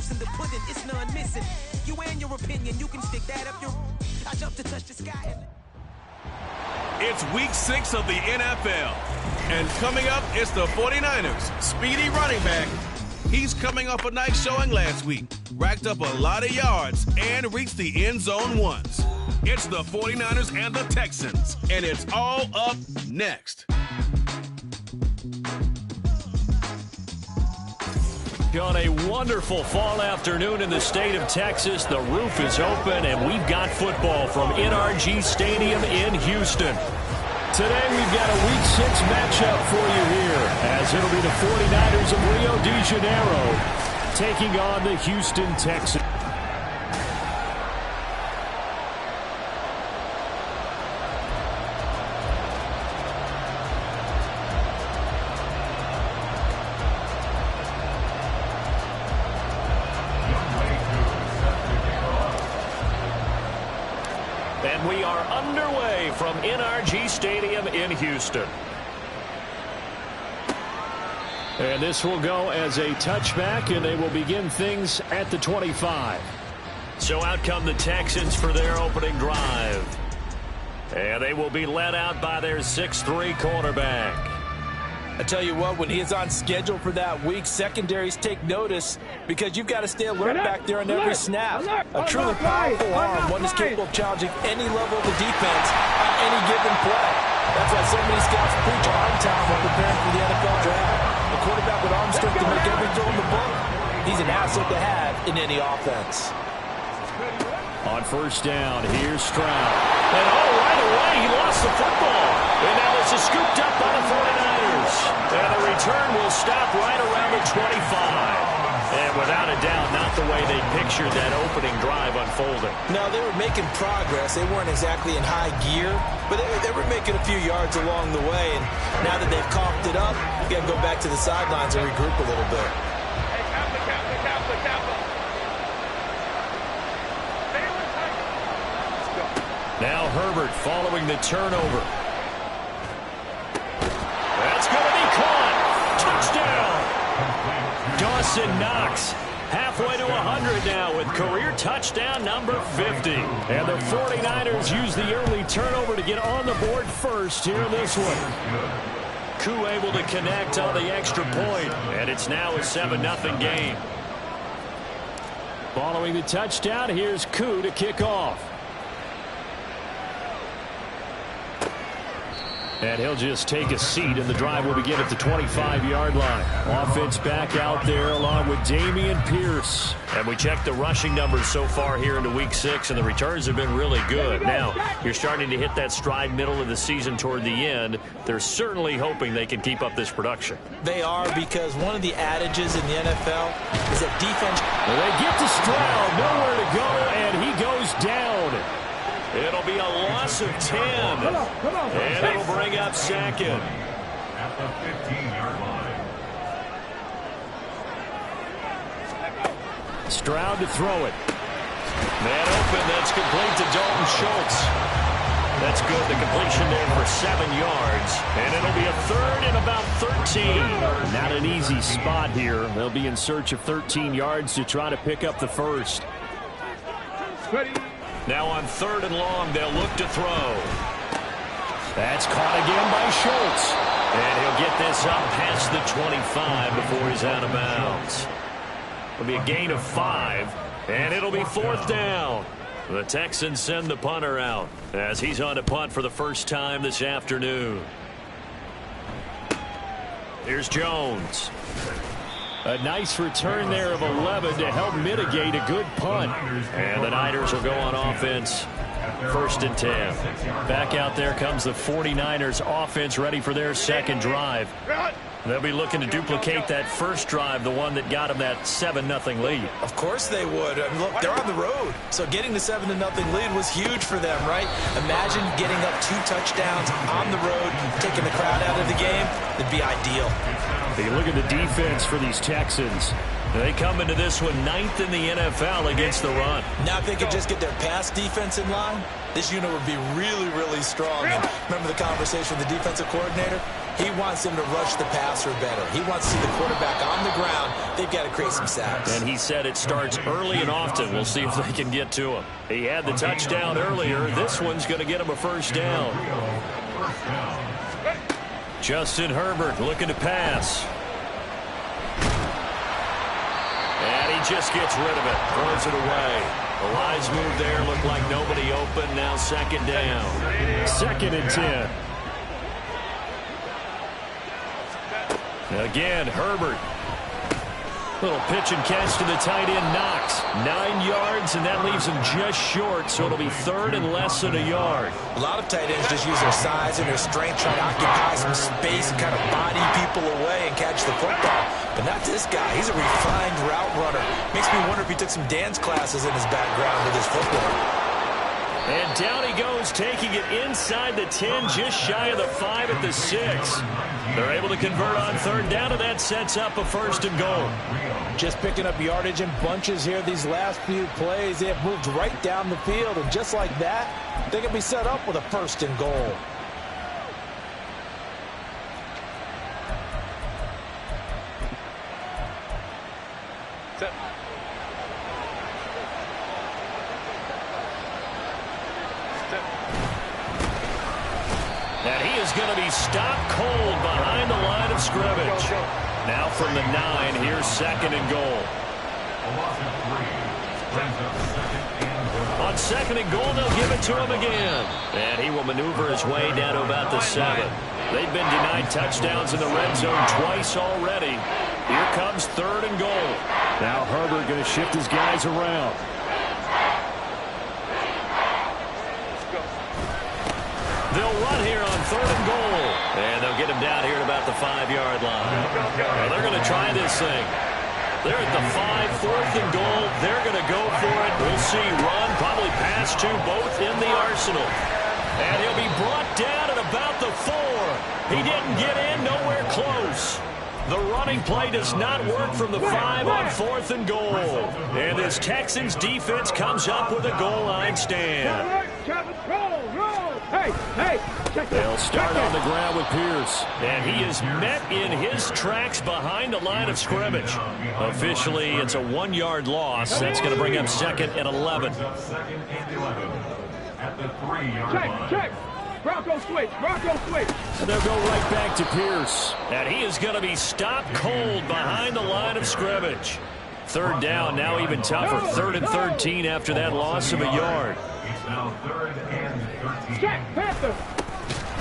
proof's in the pudding, it's none missing. You and your opinion, you can stick that up your... I jump to touch the sky. It's week 6 of the NFL. And coming up, it's the 49ers. Speedy running back. He's coming off a nice showing last week. Racked up a lot of yards and reached the end zone once. It's the 49ers and the Texans. And it's all up next. On a wonderful fall afternoon in the state of Texas, the roof is open, and we've got football from NRG Stadium in Houston. Today we've got a Week 6 matchup for you here, as it'll be the 49ers of Rio de Janeiro taking on the Houston Texans. And we are underway from NRG Stadium in Houston. And this will go as a touchback, and they will begin things at the 25. So out come the Texans for their opening drive. And they will be led out by their 6'3" quarterback. I tell you what, when he is on schedule for that week, secondaries take notice because you've got to stay alert back there on every snap. A truly powerful arm, one is capable of challenging any level of the defense on any given play. That's why so many scouts preach arm talent when preparing for the NFL draft. A quarterback with arm strength to make every throw in the book, he's an asset to have in any offense. On first down, here's Stroud. And right away, he lost the football. And now this is scooped up by the 49ers. And the return will stop right around the 25. And without a doubt, not the way they pictured that opening drive unfolding. No, they were making progress. They weren't exactly in high gear, but they were making a few yards along the way. And now that they've coughed it up, you got to go back to the sidelines and regroup a little bit. Now Herbert following the turnover. That's going to be caught. Touchdown. Dawson Knox halfway to 100 now with career touchdown number 50. And the 49ers use the early turnover to get on the board first here in this one. Koo able to connect on the extra point, and it's now a 7-0 game. Following the touchdown, here's Koo to kick off. And he'll just take a seat, and the drive will begin at the 25-yard line. Offense back out there along with Dameon Pierce. And we checked the rushing numbers so far here into Week 6, and the returns have been really good. Now, you're starting to hit that stride middle of the season toward the end. They're certainly hoping they can keep up this production. They are, because one of the adages in the NFL is that defense... Well, they get to Stroud, nowhere to go, and he goes down. It'll be a loss of 10. And it'll bring up second. At the 15-yard line. Stroud to throw it. Man open, that's complete to Dalton Schultz. That's good, the completion there for 7 yards. And it'll be a third and about 13. Not an easy spot here. They'll be in search of 13 yards to try to pick up the first. Now on 3rd and long, they'll look to throw. That's caught again by Schultz. And he'll get this up past the 25 before he's out of bounds. It'll be a gain of 5, and it'll be 4th down. The Texans send the punter out as he's on to punt for the first time this afternoon. Here's Jones. A nice return there of 11 to help mitigate a good punt. And the Niners will go on offense. 1st and 10. Back out there comes the 49ers offense ready for their second drive. They'll be looking to duplicate that first drive, the one that got them that 7-0 lead. Of course they would. I mean, look, they're on the road. So getting the 7-0 lead was huge for them, right? Imagine getting up 2 touchdowns on the road, taking the crowd out of the game. It'd be ideal. You look at the defense for these Texans. They come into this one 9th in the NFL against the run. Now if they could just get their pass defense in line, this unit would be really, really strong. And remember the conversation with the defensive coordinator? He wants them to rush the passer better. He wants to see the quarterback on the ground. They've got to create some sacks. And he said it starts early and often. We'll see if they can get to him. He had the touchdown earlier. This one's going to get him a first down. Justin Herbert looking to pass. And he just gets rid of it. Throws it away. The wise move there. Looked like nobody open. Now second down. 2nd and 10. Again, Herbert. Little pitch and catch to the tight end, Knox. 9 yards, and that leaves him just short, so it'll be 3rd and less than a yard. A lot of tight ends just use their size and their strength, trying to occupy some space and kind of body people away and catch the football. But not this guy. He's a refined route runner. Makes me wonder if he took some dance classes in his background with his football. And down he goes, taking it inside the 10, just shy of the 5 at the 6. They're able to convert on 3rd down, and that sets up a 1st and goal. Just picking up yardage in bunches here these last few plays. They have moved right down the field, and just like that, they can be set up with a 1st and goal. And he is going to be stopped cold behind the line of scrimmage. Now from the 9, here's 2nd and goal. On 2nd and goal, they'll give it to him again. And he will maneuver his way down to about the 7. They've been denied touchdowns in the red zone twice already. Here comes 3rd and goal. Now Herbert going to shift his guys around. They'll run here on 3rd and goal. And they'll get him down here at about the 5-yard line. Well, they're going to try this thing. They're at the 5, 4th and goal. They're going to go for it. We'll see. Run, probably pass to both in the arsenal. And he'll be brought down at about the 4. He didn't get in, nowhere close. The running play does not work from the 5 on 4th and goal. And this Texans defense comes up with a goal line stand. They'll start on the ground with Pierce. And he is met in his tracks behind the line of scrimmage. Officially, it's a 1-yard loss. That's going to bring up 2nd and 11. Check. Bronco switch. And they'll go right back to Pierce. And he is going to be stopped cold behind the line of scrimmage. 3rd down, now even tougher. 3rd and 13 after that loss of a yard.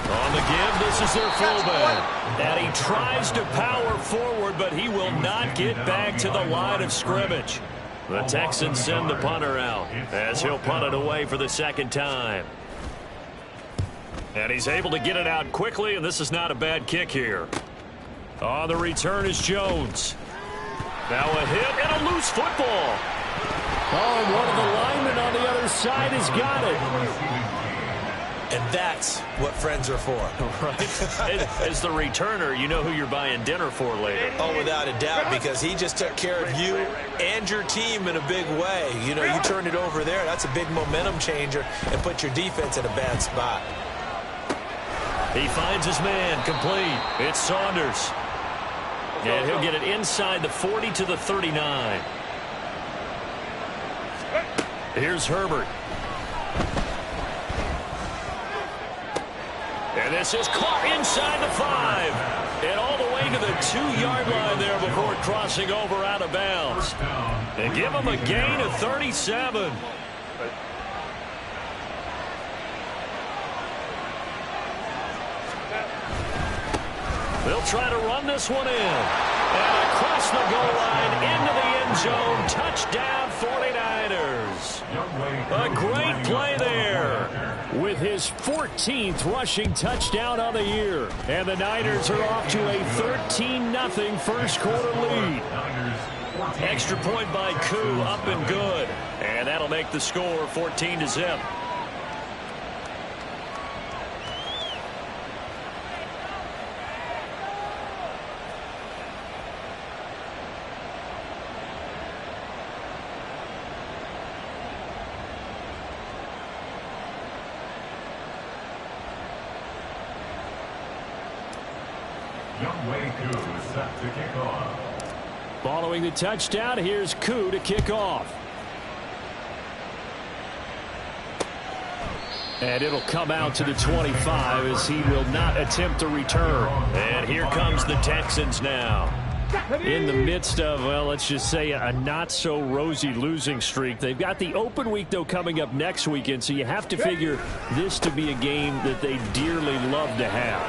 On the give, this is their fullback. And he tries to power forward, but he will not get back to the line of scrimmage. The Texans send the punter out as he'll punt it away for the 2nd time. And he's able to get it out quickly, and this is not a bad kick here. On the return is Jones. Now a hit and a loose football. Oh, and one of the linemen on the other side has got it. And that's what friends are for. Right. As the returner, you know who you're buying dinner for later. Oh, without a doubt, because he just took care of you and your team in a big way. You know, you turned it over there. That's a big momentum changer and put your defense in a bad spot. He finds his man, complete. It's Saunders. And he'll get it inside the 40 to the 39. Here's Herbert. And this is caught inside the 5. And all the way to the 2-yard line there before crossing over out of bounds. And give him a gain of 37. They'll try to run this one in. And across the goal line into the end zone. Touchdown 49ers. A great play there. With his 14th rushing touchdown on the year. And the Niners are off to a 13-0 first quarter lead. Extra point by Koo, up and good. And that'll make the score 14-0. Following the touchdown, here's Koo to kick off. And it'll come out to the 25 as he will not attempt to return. And here comes the Texans now. In the midst of, well, let's just say a not-so-rosy losing streak. They've got the open week, though, coming up next weekend, so you have to figure this to be a game that they dearly love to have.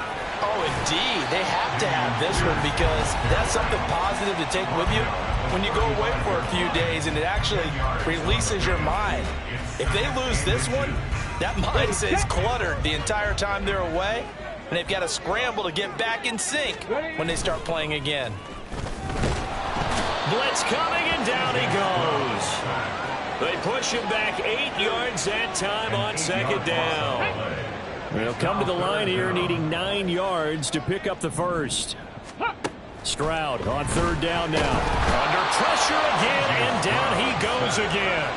Oh, indeed. They have to have this one because that's something positive to take with you when you go away for a few days, and it actually releases your mind. If they lose this one, that mind stays cluttered the entire time they're away, and they've got to scramble to get back in sync when they start playing again. Blitz coming, and down he goes. They push him back 8 yards that time on second down. They'll come to the line here needing 9 yards to pick up the first. Stroud on third down now. Under pressure again, and down he goes again.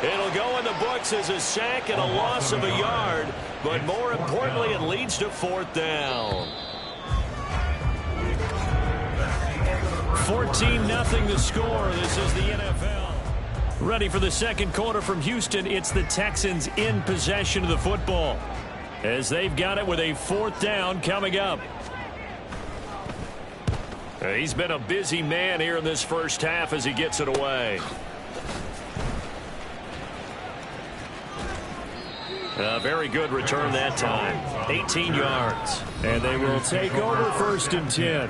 It'll go in the books as a sack and a loss of a yard, but more importantly, it leads to fourth down. 14-0 the score. This is the NFL. Ready for the second quarter from Houston. It's the Texans in possession of the football as they've got it with a fourth down coming up. He's been a busy man here in this first half as he gets it away. A very good return that time. 18 yards. And they will take over first and 10.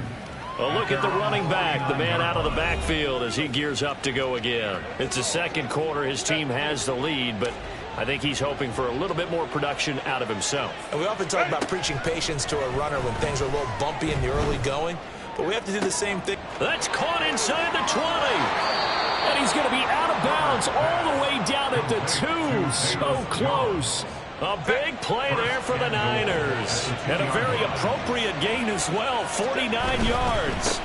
A look at the running back, the man out of the backfield as he gears up to go again. It's the second quarter. His team has the lead, but I think he's hoping for a little bit more production out of himself. And we often talk about preaching patience to a runner when things are a little bumpy in the early going, but we have to do the same thing. That's caught inside the 20. And he's going to be out of bounds all the way down at the 2. So close. A big play there for the Niners. And a very appropriate gain as well, 49 yards.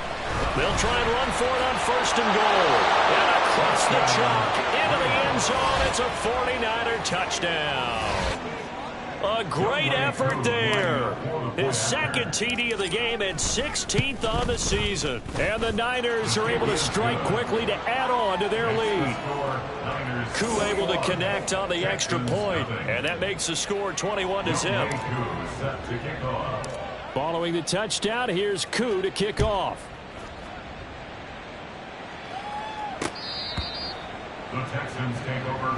They'll try and run for it on first and goal. And across the chalk, into the end zone, it's a 49er touchdown. A great effort there. His second TD of the game and 16th on the season. And the Niners are able to strike quickly to add on to their lead. Koo able to connect on the extra point, and that makes the score 21-0. Following the touchdown, here's Koo to kick off.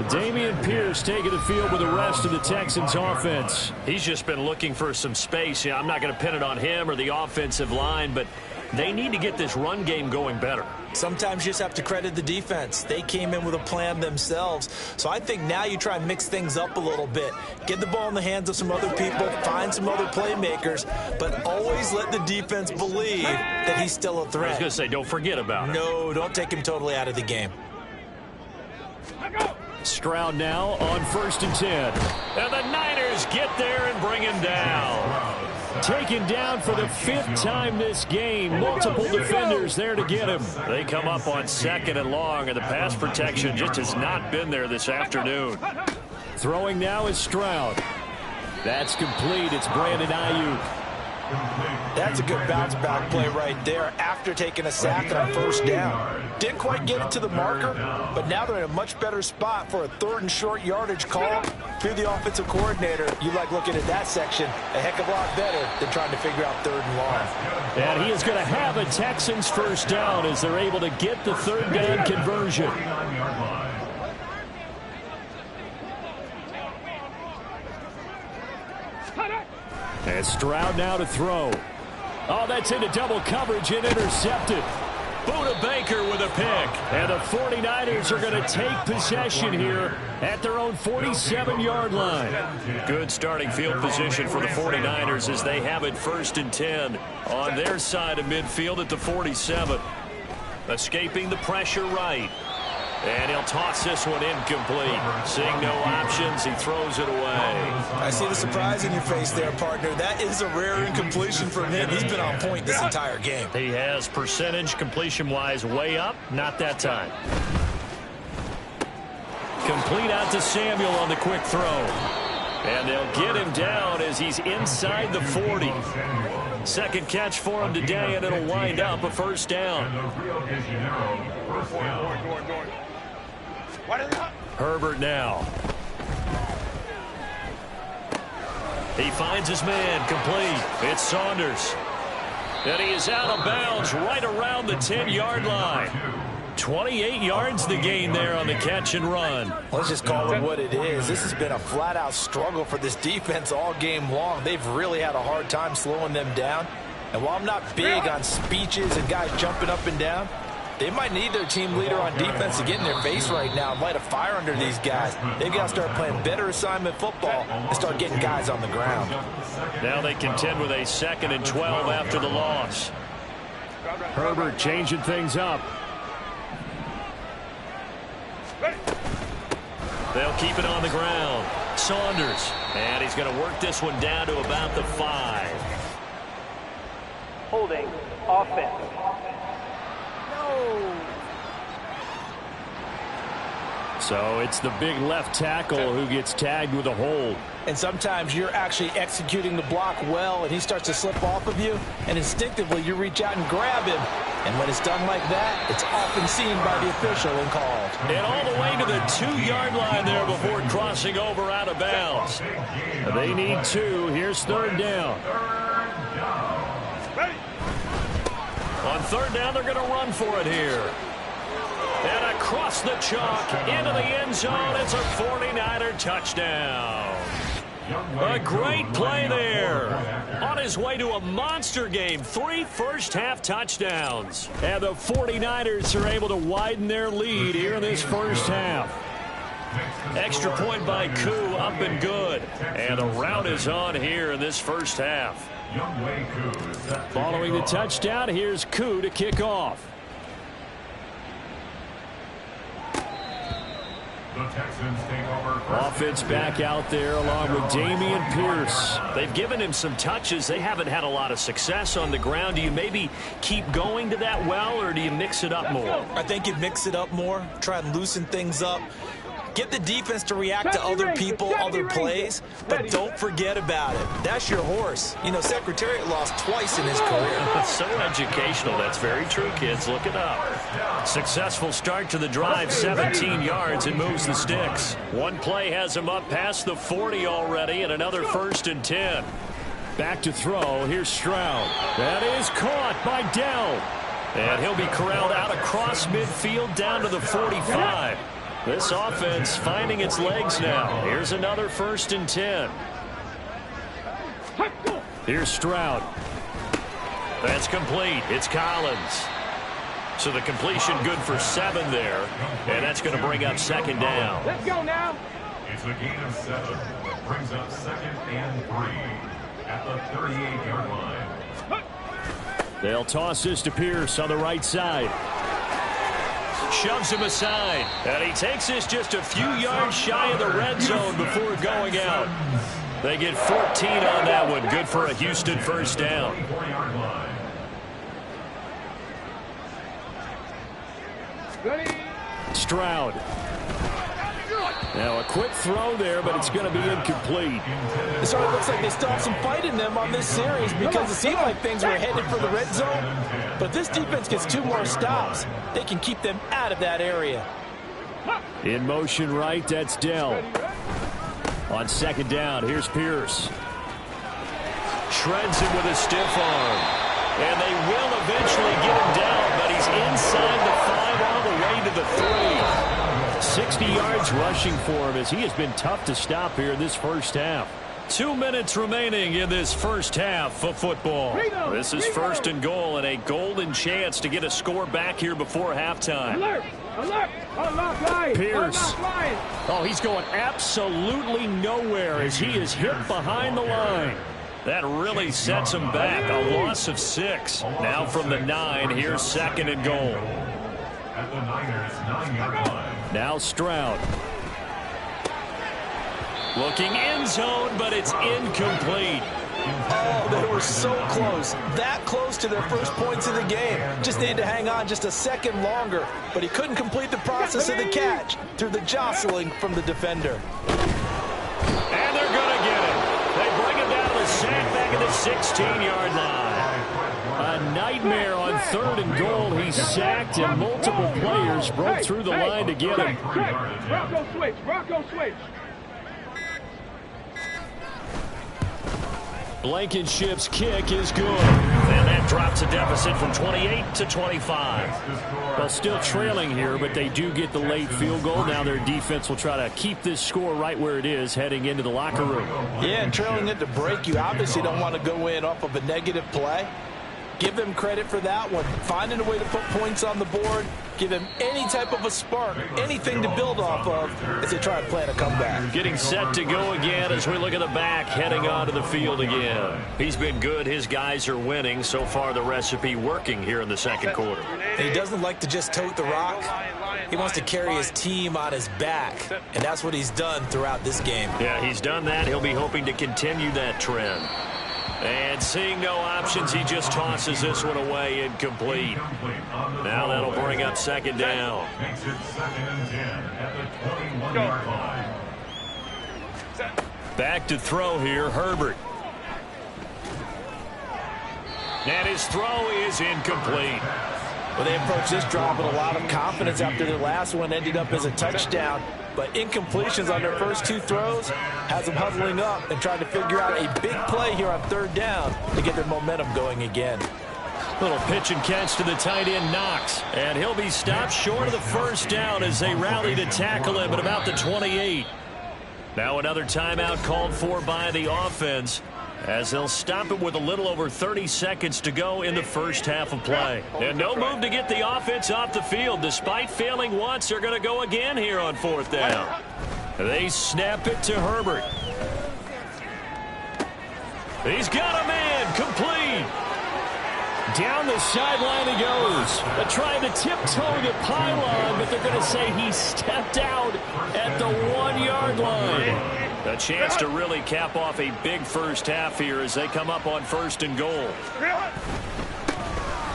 Dameon Pierce taking the field with the rest of the Texans offense. He's just been looking for some space. Yeah, I'm not going to pin it on him or the offensive line, but they need to get this run game going better. Sometimes you just have to credit the defense. They came in with a plan themselves. So I think now you try and mix things up a little bit. Get the ball in the hands of some other people, find some other playmakers, but always let the defense believe that he's still a threat. I was going to say, don't forget about it. No, don't take him totally out of the game. Stroud now on first and 10. And the Niners get there and bring him down. Taken down for the 5th time this game. Multiple defenders there to get him. They come up on second and long, and the pass protection just has not been there this afternoon. Throwing now is Stroud. That's complete. It's Brandon Ayuk. That's a good bounce-back play right there after taking a sack on first down. Didn't quite get it to the marker, but now they're in a much better spot for a 3rd and short yardage call. If you're the offensive coordinator, you like looking at that section a heck of a lot better than trying to figure out 3rd and long. And he is going to have a Texans first down as they're able to get the 3rd down conversion. And Stroud now to throw. Oh, that's into double coverage and intercepted. Budda Baker with a pick. And the 49ers are going to take possession here at their own 47-yard line. Good starting field position for the 49ers as they have it first and 10 on their side of midfield at the 47. Escaping the pressure right. And he'll toss this one incomplete. Seeing no options, he throws it away. I see the surprise in your face there, partner. That is a rare incompletion from him. He's been on point this entire game. He has percentage completion-wise way up. Not that time. Complete out to Samuel on the quick throw. And they'll get him down as he's inside the 40. Second catch for him today, and it'll wind up a first down. Herbert now. He finds his man, complete. It's Saunders. And he is out of bounds right around the 10-yard line. 28 yards the gain there on the catch and run. Let's just call it what it is. This has been a flat-out struggle for this defense all game long. They've really had a hard time slowing them down. And while I'm not big on speeches and guys jumping up and down, they might need their team leader on defense to get in their face right now and light a fire under these guys. They've got to start playing better assignment football and start getting guys on the ground. Now they contend with a 2nd and 12 after the loss. Herbert changing things up. They'll keep it on the ground. Saunders. And he's going to work this one down to about the 5. Holding offense. So it's the big left tackle who gets tagged with a hold. And sometimes you're actually executing the block well, and he starts to slip off of you, and instinctively you reach out and grab him. And when it's done like that, it's often seen by the official and called. And all the way to the 2-yard line there before crossing over out of bounds. They need 2. Here's 3rd down. On 3rd down, they're going to run for it here. And across the chalk, into the end zone, it's a 49er touchdown. A great play there. On his way to a monster game, 3 first-half touchdowns. And the 49ers are able to widen their lead here in this first half. Extra point by Koo, up and good. And the route is on here in this first half. Following the touchdown, here's Koo to kick off. Offense back out there along with Dameon Pierce. They've given him some touches. They haven't had a lot of success on the ground. Do you maybe keep going to that well, or do you mix it up more? I think you mix it up more, try and loosen things up. Get the defense to react to other people, other plays, but don't forget about it. That's your horse. You know, Secretariat lost twice in his career. So educational. That's very true, kids. Look it up. Successful start to the drive, 17 yards, and moves the sticks. One play has him up past the 40 already, and another 1st and 10. Back to throw. Here's Stroud. That is caught by Dell. And he'll be corralled out across midfield down to the 45. This offense finding its legs now. Here's another 1st and 10. Here's Stroud. That's complete. It's Collins. So the completion good for 7 there. And that's going to bring up 2nd down. Let's go now. It's a gain of 7. Brings up 2nd and 3 at the 38-yard line. They'll toss this to Pierce on the right side. Shoves him aside. And he takes this just a few yards shy of the red zone before going out. They get 14 on that one. Good for a Houston first down. Stroud. Now a quick throw there, but it's going to be incomplete. It sort of looks like they still have some fight in them on this series because it seemed like things were headed for the red zone. But this defense gets 2 more stops. They can keep them out of that area. In motion right, that's Dell. On 2nd down, here's Pierce. Shreds him with a stiff arm. And they will eventually get him down, but he's inside the 5 all the way to the 3. 60 yards rushing for him as he has been tough to stop here in this first half. 2 minutes remaining in this first half of football. This is 1st and goal and a golden chance to get a score back here before halftime. Alert! Alert! Unlock line! Pierce. Unlock line! Oh, he's going absolutely nowhere as he is hit behind the line. That really sets him back. A loss of 6. Now from the 9, here's 2nd and goal. At the Niners' 9-yard line. Now Stroud. Looking end zone, but it's incomplete. Oh, they were so close. That close to their first points of the game. Just needed to hang on just a second longer. But he couldn't complete the process of the catch through the jostling from the defender. And they're going to 16-yard line. A nightmare on 3rd and goal. He's sacked, and multiple players broke through the line to get him. Bronco switch. Bronco switch. Blankenship's kick is good. And that drops a deficit from 28 to 25. Well, still trailing here, but they do get the late field goal. Now their defense will try to keep this score right where it is heading into the locker room. Yeah, and trailing it to break, you obviously don't want to go in off of a negative play. Give them credit for that one. Finding a way to put points on the board. Give them any type of a spark, anything to build off of as they try to plan a comeback. Getting set to go again as we look at the back, heading onto the field again. He's been good. His guys are winning. So far, the recipe working here in the second quarter. And he doesn't like to just tote the rock. He wants to carry his team on his back, and that's what he's done throughout this game. Yeah, he's done that. He'll be hoping to continue that trend. And seeing no options, he just tosses this one away, incomplete. Now that'll bring up second down. Makes it 2nd and 10 at the 21-yard line. Back to throw here, Herbert. And his throw is incomplete. Well, they approached this drive with a lot of confidence after their last one ended up as a touchdown. But incompletions on their first 2 throws has them huddling up and trying to figure out a big play here on 3rd down to get their momentum going again. Little pitch and catch to the tight end, Knox. And he'll be stopped short of the first down as they rally to tackle him at about the 28. Now another timeout called for by the offense, as they'll stop it with a little over 30 seconds to go in the first half of play. And no move to get the offense off the field. Despite failing once, they're going to go again here on 4th down. They snap it to Herbert. He's got a man, complete. Down the sideline he goes. They're trying to tiptoe the pylon, but they're going to say he stepped out at the 1-yard line. A chance to really cap off a big first half here as they come up on 1st and goal.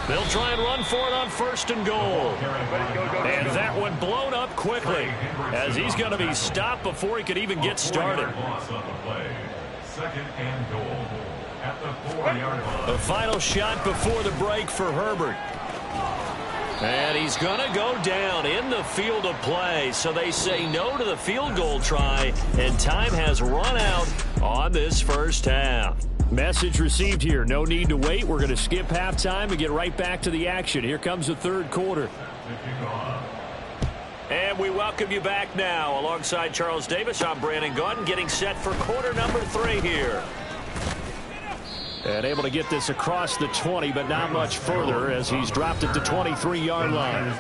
They'll try and run for it on 1st and goal. And that one blown up quickly as he's going to be stopped before he could even get started. 2nd and goal at the 4-yard line. The final shot before the break for Herbert. And he's going to go down in the field of play. So they say no to the field goal try, and time has run out on this first half. Message received here. No need to wait. We're going to skip halftime and get right back to the action. Here comes the 3rd quarter. And we welcome you back now. Alongside Charles Davis, I'm Brandon Gaudin, getting set for quarter number 3 here. And able to get this across the 20, but not much further as he's dropped it to 23-yard line.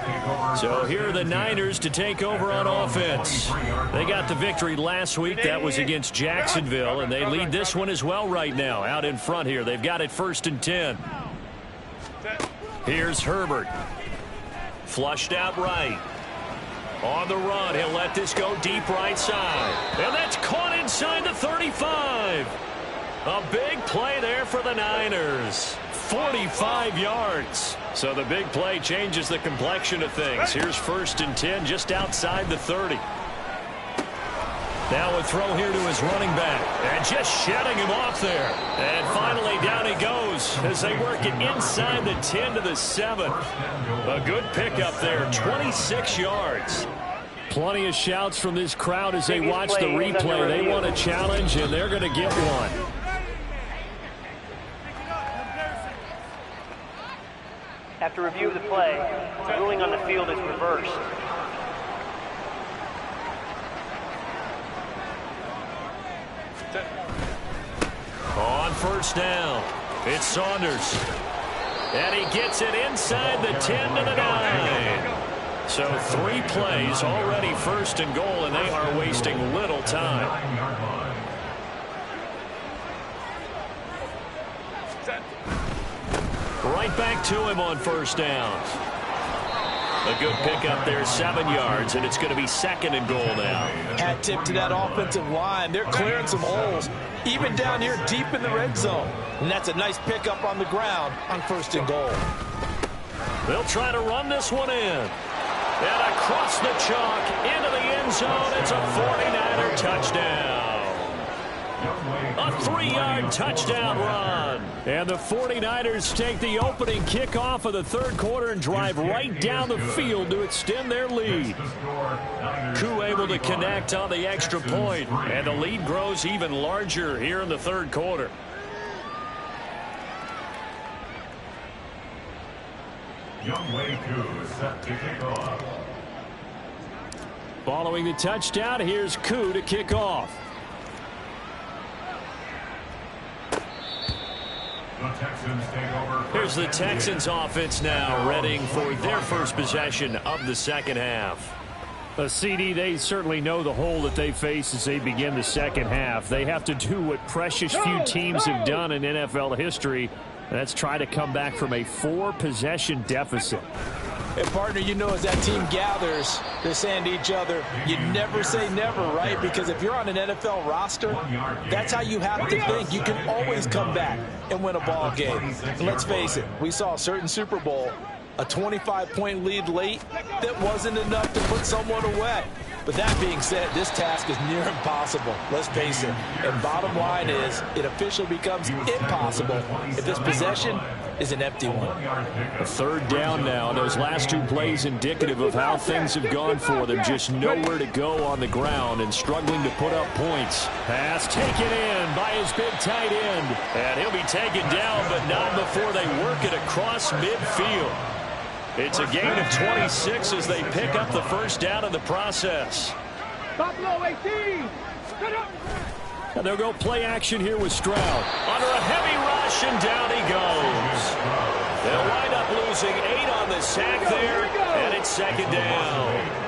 So here are the Niners to take over on offense. They got the victory last week. That was against Jacksonville, and they lead this one as well right now out in front here. They've got it 1st and 10. Here's Herbert. Flushed out right. On the run, he'll let this go deep right side. And that's caught inside the 35. A big play there for the Niners. 45 yards. So the big play changes the complexion of things. Here's 1st and 10 just outside the 30. Now a throw here to his running back. And just shedding him off there. And finally down he goes as they work it inside the 10 to the 7. A good pickup there, 26 yards. Plenty of shouts from this crowd as they watch the replay. They want a challenge, and they're going to get one. After review of the play, the ruling on the field is reversed. On 1st down, it's Saunders. And he gets it inside the 10 to the 9. So 3 plays already 1st and goal, and they are wasting little time. Right back to him on 1st down. A good pickup there, 7 yards, and it's going to be 2nd and goal now. Hat tip to that offensive line. They're clearing some holes, even down here deep in the red zone. And that's a nice pickup on the ground on 1st and goal. They'll try to run this one in. And across the chalk into the end zone. It's a 49er touchdown. A 3-yard touchdown run. And the 49ers take the opening kickoff of the third quarter and drive right down the field to extend their lead. Koo able to connect on the extra point, and the lead grows even larger here in the third quarter. Younghoe Koo set to kick off. Following the touchdown, here's Koo to kick off. Here's the Texans offense now, readying for their first possession of the second half. CD, they certainly know the hole that they face as they begin the second half. They have to do what precious few teams have done in NFL history. That's try to come back from a 4-possession deficit. And, partner, you know, as that team gathers, they're saying to each other, you never say never, right? Because if you're on an NFL roster, that's how you have to think. You can always come back and win a ball game. And let's face it, we saw a certain Super Bowl, a 25-point lead late that wasn't enough to put someone away. But that being said, this task is near impossible. Let's face it. And bottom line is, it officially becomes impossible if this possession is an empty one. A third down now, and those last 2 plays indicative of how things have gone for them. Just nowhere to go on the ground and struggling to put up points. Pass taken in by his big tight end. And he'll be taken down, but not before they work it across midfield. It's a gain of 26 as they pick up the first down in the process. Buffalo 18. And they'll go play action here with Stroud. Under a heavy rush, and down he goes. They'll wind up losing 8 on the sack there, and it's second down.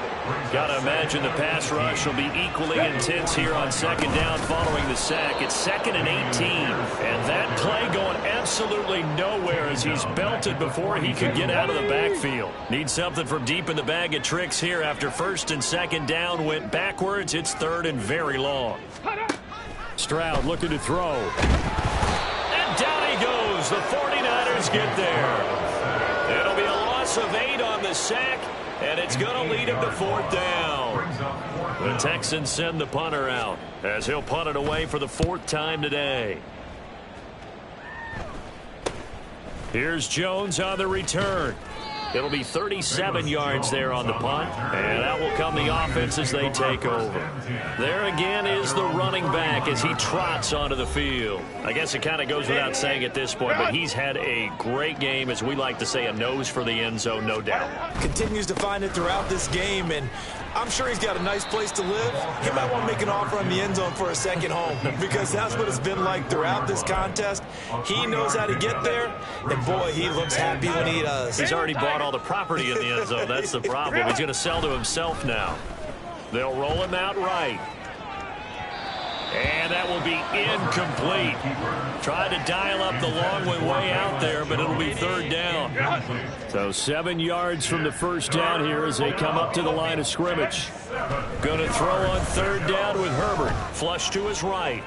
Got to imagine the pass rush will be equally intense here on second down following the sack. It's 2nd and 18. And that play going absolutely nowhere as he's belted before he could get out of the backfield. Need something from deep in the bag of tricks here after 1st and 2nd down went backwards. It's 3rd and very long. Stroud looking to throw. And down he goes. The 49ers get there. It'll be a loss of 8 on the sack. And it's going to lead him to 4th down. The Texans send the punter out as he'll punt it away for the 4th time today. Here's Jones on the return. It'll be 37 yards there on the punt, and that will come the offense as they take over. There again is the running back as he trots onto the field. I guess it kind of goes without saying at this point, but he's had a great game, as we like to say, a nose for the end zone, no doubt. Continues to find it throughout this game, and I'm sure he's got a nice place to live. He might want to make an offer on the end zone for a second home, because that's what it's been like throughout this contest. He knows how to get there, and boy, he looks happy when he does. He's already bought all the property in the end zone. That's the problem. He's going to sell to himself now. They'll roll him out right. And that will be incomplete. Tried to dial up the long way out there, but it'll be 3rd down. So 7 yards from the first down here as they come up to the line of scrimmage. Going to throw on 3rd down with Herbert. Flush to his right.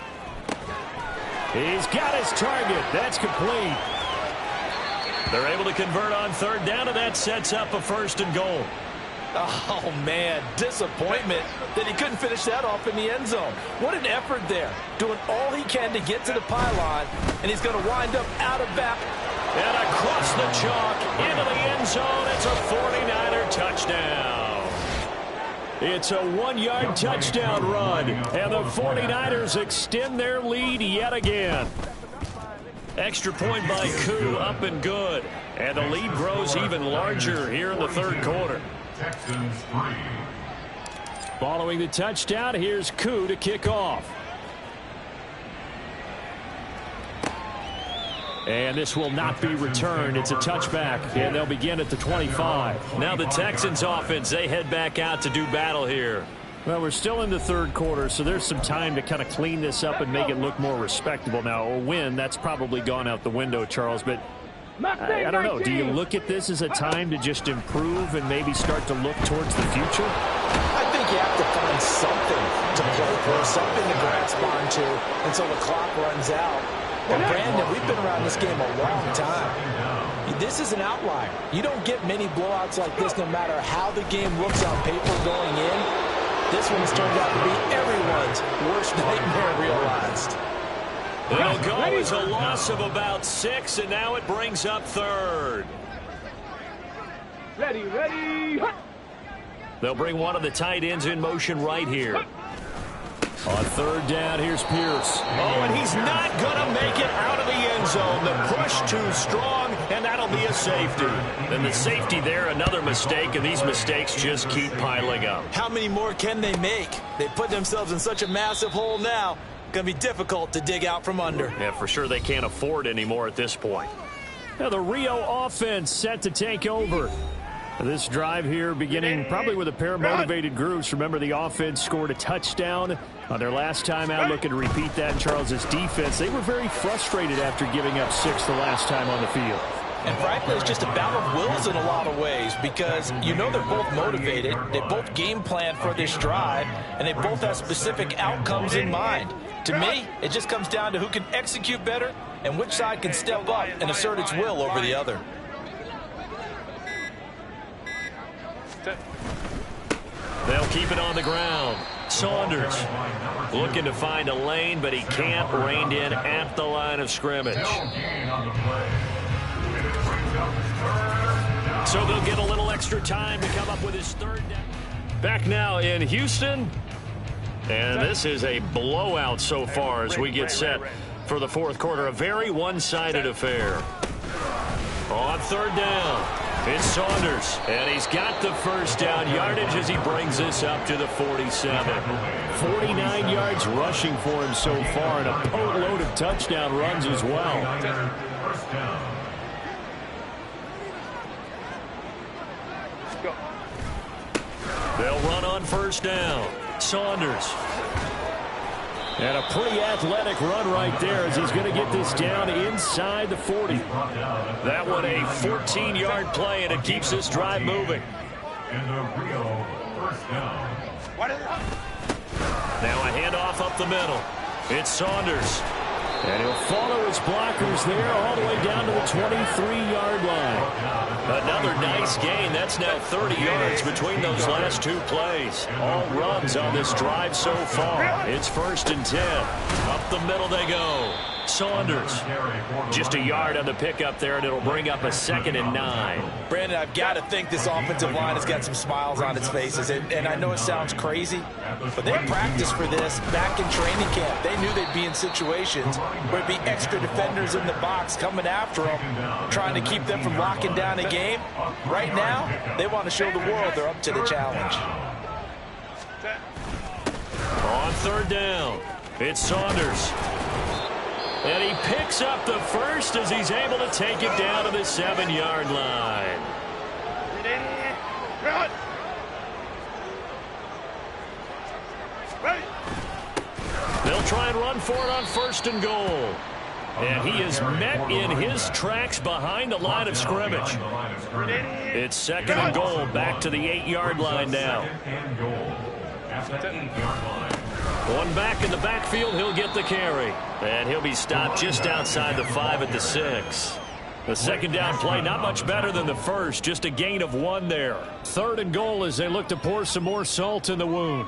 He's got his target. That's complete. They're able to convert on 3rd down, and that sets up a 1st and goal. Oh, man, disappointment that he couldn't finish that off in the end zone. What an effort there, doing all he can to get to the pylon, and he's going to wind up out of bounds. And across the chalk, into the end zone, it's a 49er touchdown. It's a 1-yard touchdown run, and the 49ers extend their lead yet again. Extra point by Koo, up and good. And the lead grows even larger here in the 3rd quarter. Texans 3. Following the touchdown, here's Koo to kick off. And this will not be returned. It's a touchback, and they'll begin at the 25. Now the Texans offense, they head back out to do battle here. Well, we're still in the 3rd quarter, so there's some time to kind of clean this up and make it look more respectable. Now, a win, that's probably gone out the window, Charles, but I don't know. Do you look at this as a time to just improve and maybe start to look towards the future? I think you have to find something to play for, something to grasp onto until the clock runs out. And Brandon, we've been around this game a long time. This is an outlier. You don't get many blowouts like this no matter how the game looks on paper going in. This one has turned out to be everyone's worst nightmare realized. It'll go as a loss of about 6, and now it brings up third. Ready. They'll bring one of the tight ends in motion right here. On third down, here's Pierce. Oh, and he's not going to make it out of the end zone. The push too strong, and that'll be a safety. And the safety there, another mistake, and these mistakes just keep piling up. How many more can they make? They put themselves in such a massive hole now. Going to be difficult to dig out from under. Yeah, for sure they can't afford anymore at this point. Now the Rio offense set to take over. This drive here beginning probably with a pair of motivated groups. Remember, the offense scored a touchdown on their last time out. Looking to repeat that in Charles's defense. They were very frustrated after giving up 6 the last time on the field. And frankly, it's just a battle of wills in a lot of ways because you know they're both motivated. They both game plan for this drive, and they both have specific outcomes in mind. To me, it just comes down to who can execute better and which side can step up and assert its will over the other. They'll keep it on the ground. Saunders looking to find a lane, but he can't. Reined in at the line of scrimmage. So they'll get a little extra time to come up with his third down. Back now in Houston. And this is a blowout so far as we get set for the fourth quarter. A very one-sided affair. On third down, it's Saunders. And he's got the first down yardage as he brings this up to the 47. 49 yards rushing for him so far, and a boatload of touchdown runs as well. They'll run on first down. Saunders. And a pretty athletic run right there as he's going to get this down inside the 40. That one a 14-yard play, and it keeps this drive moving. Now a handoff up the middle. It's Saunders. And he'll follow his blockers there all the way down to the 23-yard line. Another nice gain. That's now 30 yards between those last two plays. All runs on this drive so far. It's 1st and 10. Up the middle they go. Saunders. Just a yard on the pickup there, and it'll bring up a 2nd and 9. Brandon, I've got to think this offensive line has got some smiles on its faces. And I know it sounds crazy, but they practiced for this back in training camp. They knew they'd be in situations where it'd be extra defenders in the box coming after them, trying to keep them from locking down a game. Right now, they want to show the world they're up to the challenge. On third down, it's Saunders. And he picks up the first as he's able to take it down to the 7-yard line. They'll try and run for it on 1st and goal. And he is met in his tracks behind the line of scrimmage. It's 2nd and goal, back to the 8-yard line now. One back in the backfield, he'll get the carry. And he'll be stopped just outside the 5 at the 6. The 2nd down play, not much better than the first, just a gain of 1 there. 3rd and goal as they look to pour some more salt in the wound.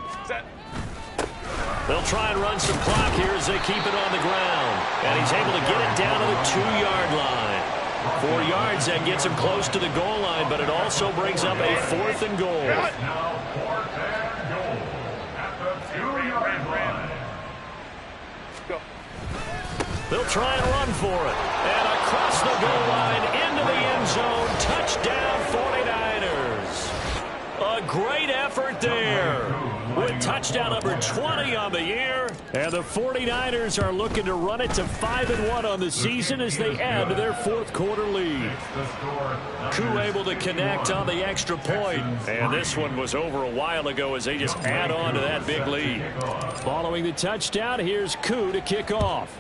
They'll try and run some clock here as they keep it on the ground. And he's able to get it down to the 2-yard line. 4 yards, that gets him close to the goal line, but it also brings up a 4th and goal. They'll try and run for it. And across the goal line into the end zone. Touchdown 49ers. A great effort there. With touchdown number 20 on the year. And the 49ers are looking to run it to 5-1 on the season as they add to their 4th quarter lead. Koo able to connect on the extra point. And this one was over a while ago as they just add on to that big lead. Following the touchdown, here's Koo to kick off.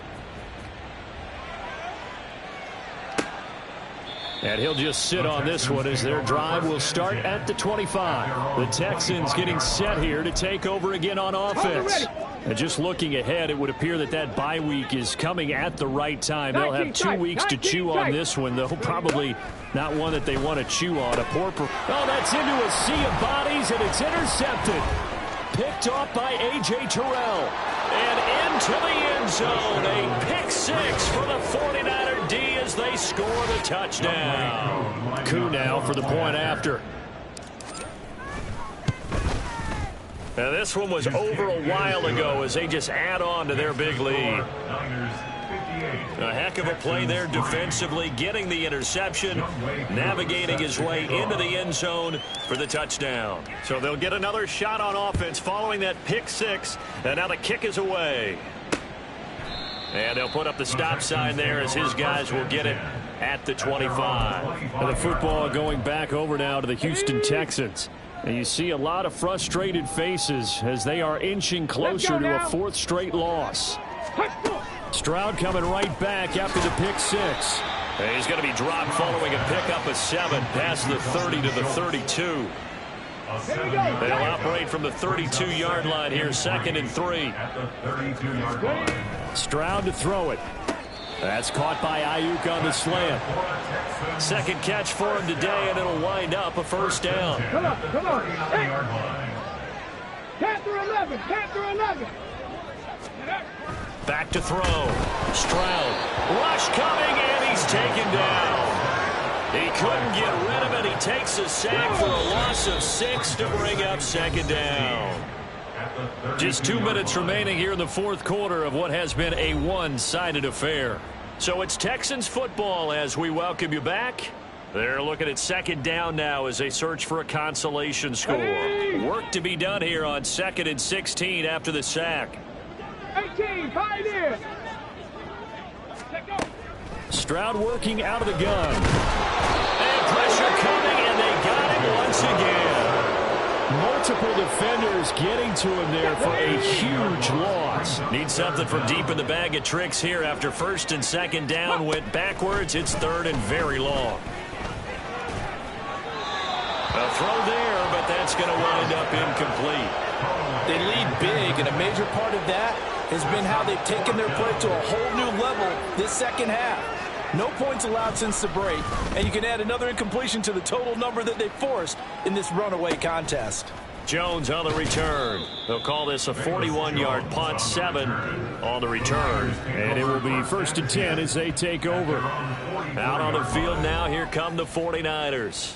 And he'll just sit on this one as their drive will start at the 25. The Texans getting set here to take over again on offense. And just looking ahead, it would appear that that bye week is coming at the right time. They'll have 2 weeks to chew on this one, though. Probably not one that they want to chew on. Oh, that's into a sea of bodies, and it's intercepted. picked off by A.J. Terrell. And into the end zone. A pick six for the 49er D as they score the touchdown. Koo now for the point after. Now this one was over a while ago as they just add on to their big lead. A heck of a play there defensively, getting the interception, navigating his way into the end zone for the touchdown. So they'll get another shot on offense following that pick six, and now the kick is away. And they'll put up the stop sign there as his guys will get it at the 25. And the football going back over now to the Houston Texans. And you see a lot of frustrated faces as they are inching closer to a fourth straight loss. Stroud coming right back after the pick six. And he's going to be dropped following a pickup of 7 past the 30 to the 32. They'll operate from the 32-yard line here, 2nd and 3. Stroud to throw it. That's caught by Ayuk on the slant. Second catch for him today, and it'll wind up a first down. Come on. Hey. 10 through 11. 10 through 11. Back to throw. Stroud. Rush coming, and he's taken down. He couldn't get rid of it. He takes a sack for a loss of 6 to bring up 2nd down. Just 2 minutes remaining here in the fourth quarter of what has been a one-sided affair. So it's Texans football as we welcome you back. They're looking at 2nd down now as they search for a consolation score. Work to be done here on 2nd and 16 after the sack. 18, pioneer. Stroud working out of the gun. And pressure coming, and they got it once again. Multiple defenders getting to him there for a huge loss. Need something from deep in the bag of tricks here after 1st and 2nd down went backwards. It's 3rd and very long. A throw there, but that's going to wind up incomplete. They lead big, and a major part of that has been how they've taken their play to a whole new level this second half. No points allowed since the break, and you can add another incompletion to the total number that they forced in this runaway contest. Jones on the return. They'll call this a 41-yard punt, 7 on the return. And it will be 1st and 10 as they take over. Out on the field now, here come the 49ers.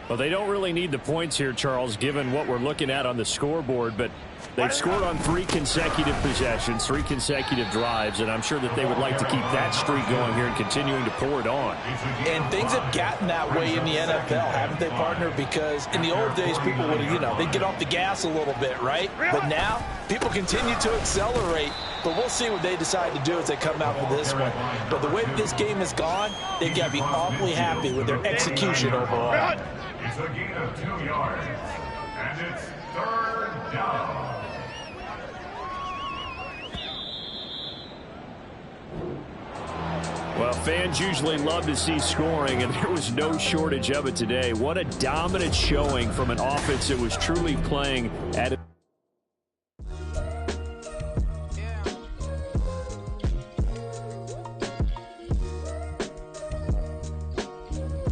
Well, they don't really need the points here, Charles, given what we're looking at on the scoreboard, but they've scored on 3 consecutive possessions, 3 consecutive drives, and I'm sure that they would like to keep that streak going here and continuing to pour it on. And things have gotten that way in the NFL, haven't they, partner? Because in the old days, people would, they'd get off the gas a little bit, right? But now, people continue to accelerate, but we'll see what they decide to do as they come out for this one. But the way this game has gone, they've got to be awfully happy with their execution overall. It's a gain of 2 yards, and it's 3rd down. Well, fans usually love to see scoring, and there was no shortage of it today. What a dominant showing from an offense that was truly playing at